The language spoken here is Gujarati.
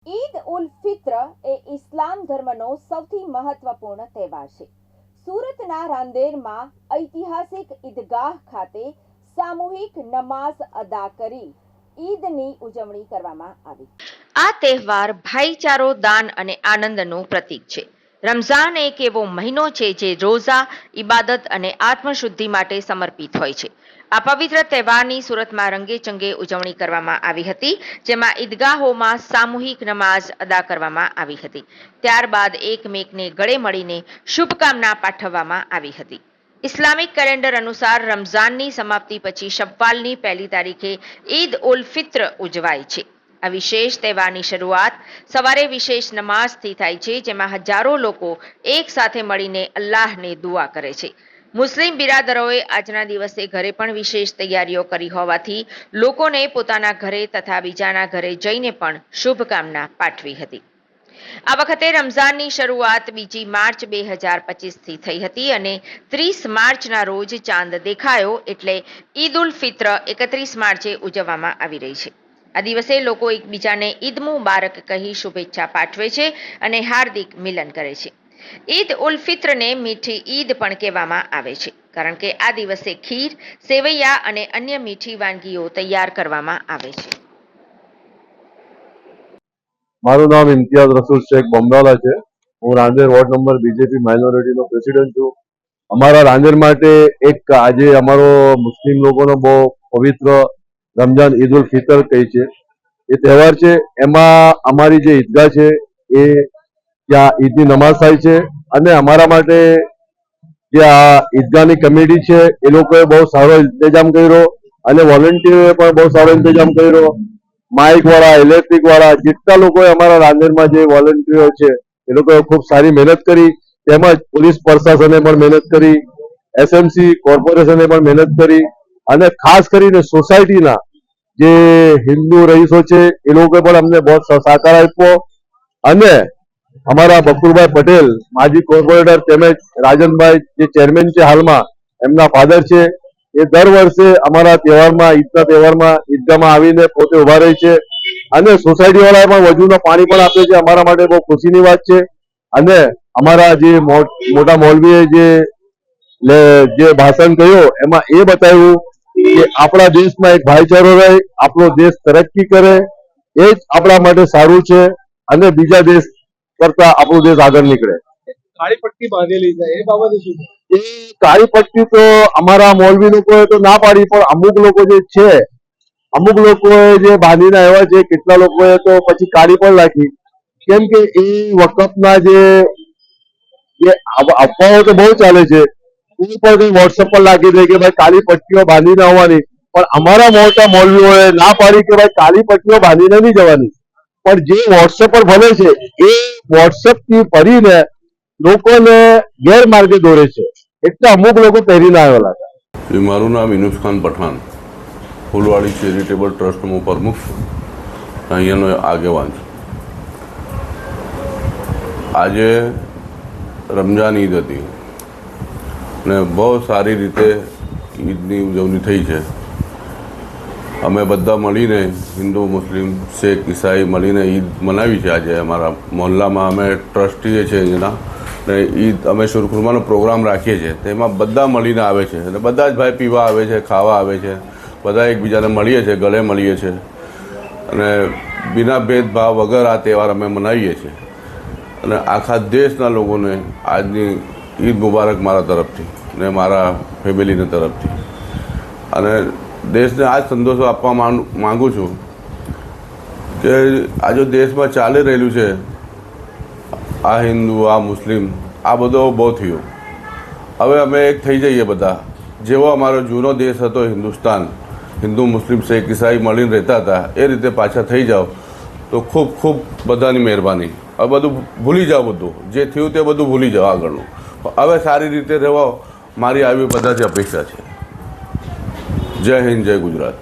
ઈદ ઉલ ફિત્ર એ ઇસ્લામ ધર્મનો સૌથી મહત્વપૂર્ણ તહેવાર છે. સુરતના રાંદેરમાં ઐતિહાસિક ઈદગાહ ખાતે સામૂહિક નમાઝ અદા કરી ઈદની ઉજવણી કરવામાં આવી. આ તહેવાર ભાઈચારો, દાન અને આનંદનું પ્રતીક છે. રમઝાન એક એવો મહિનો છે જે રોઝા, ઇબાદત અને આત્મશુદ્ધિ માટે સમર્પિત હોય છે. આ પવિત્ર તહેવારની સુરતમાં રંગેચંગે ઉજવણી કરવામાં આવી હતી, જેમાં ઈદગાહોમાં સામૂહિક નમાઝ અદા કરવામાં આવી હતી. ત્યારબાદ એકમેકને ગળે મળીને શુભકામના પાઠવવામાં આવી હતી. ઇસ્લામિક કેલેન્ડર અનુસાર રમઝાનની સમાપ્તિ પછી શવ્વાલની 1લી તારીખે ઈદ ઉલ ફિત્ર ઉજવાય છે. આ વિશેષ તહેવારની શરૂઆત સવારે વિશેષ નમાઝથી થાય છે, જેમાં હજારો લોકો એક સાથે મળીને અલ્લાહને દુઆ કરે છે. મુસ્લિમ બિરાદરોએ આજના દિવસે ઘરે પણ વિશેષ તૈયારીઓ કરી હોવાથી લોકોને પોતાના ઘરે તથા બીજાના ઘરે જઈને પણ શુભકામના પાઠવી હતી. આ વખતે રમઝાનની શરૂઆત 2 માર્ચ 2025થી થઈ હતી અને 30 માર્ચના રોજ ચાંદ દેખાયો એટલે ઈદ ઉલ ફિત્ર 31 માર્ચે ઉજવવામાં આવી રહી છે. આ દિવસે લોકો એકબીજાને ઈદ મુબારક કહી શુભેચ્છા પાઠવે છે અને હાર્દિક મિલન કરે છે. ઈદ ઉલ ફિત્રને મીઠી ઈદ પણ કહેવામાં આવે છે, કારણ કે આ દિવસે ખીર, સેવૈયા અને અન્ય મીઠી વાનગીઓ તૈયાર કરવામાં આવે છે. મારું નામ ઇમ્તિયાઝ રસૂલ શેખ બમરાલા છે. હું રાંદેર વોર્ડ નંબર બીજેપી માઇનોરિટીનો પ્રેસિડેન્ટ છું. અમારા રાંદેર માટે એક આજે અમારો મુસ્લિમ લોકોનો બહુ પવિત્ર રમઝાન ઈદ ઉલ ફિતર કહી છે એ તહેવાર છે. એમાં અમારી જે ઈદગાહ છે એ ત્યાં ઈદની નમાઝ થાય છે અને અમારા માટે જે આ ઈદગાહની કમિટી છે એ લોકોએ બહુ સારો ઇંતજામ કર્યો અને વોલેન્ટિયરોએ પણ બહુ સારો ઇંતજામ કર્યો. માઇક વાળા, ઇલેક્ટ્રિક વાળા, જેટલા લોકોએ અમારા રાંદેરમાં જે વોલેન્ટિયરો છે એ લોકોએ ખૂબ સારી મહેનત કરી. તેમજ પોલીસ પ્રશાસને પણ મહેનત કરી, એસએમસી કોર્પોરેશને પણ મહેનત કરી અને ખાસ કરીને સોસાયટીના જે હિન્દુ રહીશો છે એ લોકોએ પણ અમને બહુ સહકાર આપ્યો અને અમારા બકુરભાઈ પટેલ માજી કોર્પોરેટર તેમજ રાજનભાઈ જે ચેરમેન છે હાલમાં, એમના ફાધર છે, એ દર વર્ષે અમારા તહેવારમાં, ઈદના તહેવારમાં ઈદગાહમાં આવીને પોતે ઉભા રહે છે અને સોસાયટી વાળાએ પણ વજૂના પાણી પણ આપે છે. અમારા માટે બહુ ખુશીની વાત છે. અને અમારા જે મોટા મૌલવીએ જે ભાષણ કહ્યું એમાં એ બતાવ્યું કે આપણા દેશમાં એક ભાઈચારો રહે, આપણો દેશ તરક્કી કરે, એ જ આપણા માટે સારું છે અને બીજા દેશ કરતા આપણો દેશ આગળ નીકળે. કાળી પટ્ટી બાંધેલી છે એ બાબતે શું? એ કાળી પટ્ટી તો અમારા મૌલવી લોકોએ તો ના પાડી, પણ અમુક લોકો જે છે, અમુક લોકોએ જે બાંધીને આવ્યા છે, કેટલા લોકોએ તો પછી કાળી પણ રાખી. કેમ કે એ વખતના જે અફવાઓ તો બહુ ચાલે છે, કોઈ પણ વોટ્સએપ પર લાગી દે કે ભાઈ કાળી પટ્ટીઓ બાંધીને આવવાની, પણ અમારા મોટા મૌલવીઓએ ના પાડી કે ભાઈ કાળી પટ્ટીઓ બાંધીને નહીં જવાની. પણ જે વોટ્સએપ પર ભલે છે એ વોટ્સએપ થી ભરીને લોકોને ગેરમાર્ગે દોરે છે, એટલે અમુક લોકો પહેરીને આવેલા હતા. મારું નામ ઇનુસ ખાન પઠાણ, ફૂલવાડી ચેરિટેબલ ટ્રસ્ટનો પ્રમુખ છું, અહીંયાનો આગેવાન છું. આજે રમઝાન ઈદ હતી ને બહુ સારી રીતે ઈદની ઉજવણી થઈ છે. અમે બધા મળીને હિન્દુ, મુસ્લિમ, શીખ, ઈસાઈ મળીને ઈદ મનાવી છે. આજે અમારા મોહલ્લામાં અમે ટ્રસ્ટીએ છીએ એના ને ઈદ અમે શુરખુરમાનો પ્રોગ્રામ રાખીએ છીએ, તેમાં બધા મળીને આવે છે અને બધા જ ભાઈ પીવા આવે છે, ખાવા આવે છે, બધા એકબીજાને મળીએ છીએ, ગળે મળીએ છીએ અને બિના ભેદભાવ વગર આ તહેવાર અમે મનાવીએ છીએ. અને આખા દેશના લોકોને આજની ઈદ મુબારક મારા તરફથી ને મારા ફેમિલીને તરફથી. અને દેશને આ જ સંદેશો આપવા માગું છું કે આ જો દેશમાં ચાલી રહેલું છે, આ હિન્દુ, આ મુસ્લિમ, આ બધો બહુ થયો. હવે અમે એક થઈ જઈએ બધા. જેવો અમારો જૂનો દેશ હતો હિન્દુસ્તાન, હિન્દુ, મુસ્લિમ, શીખ, ઈસાઈ મળીને રહેતા હતા, એ રીતે પાછા થઈ જાઓ તો ખૂબ ખૂબ બધાની મહેરબાની. હવે બધું ભૂલી જાઓ, બધું જે થયું તે બધું ભૂલી જાઓ આગળનું. હવે સારી રીતે રહેવા મારી આવી બધાથી અપેક્ષા છે. જય હિન્દ, જય ગુજરાત.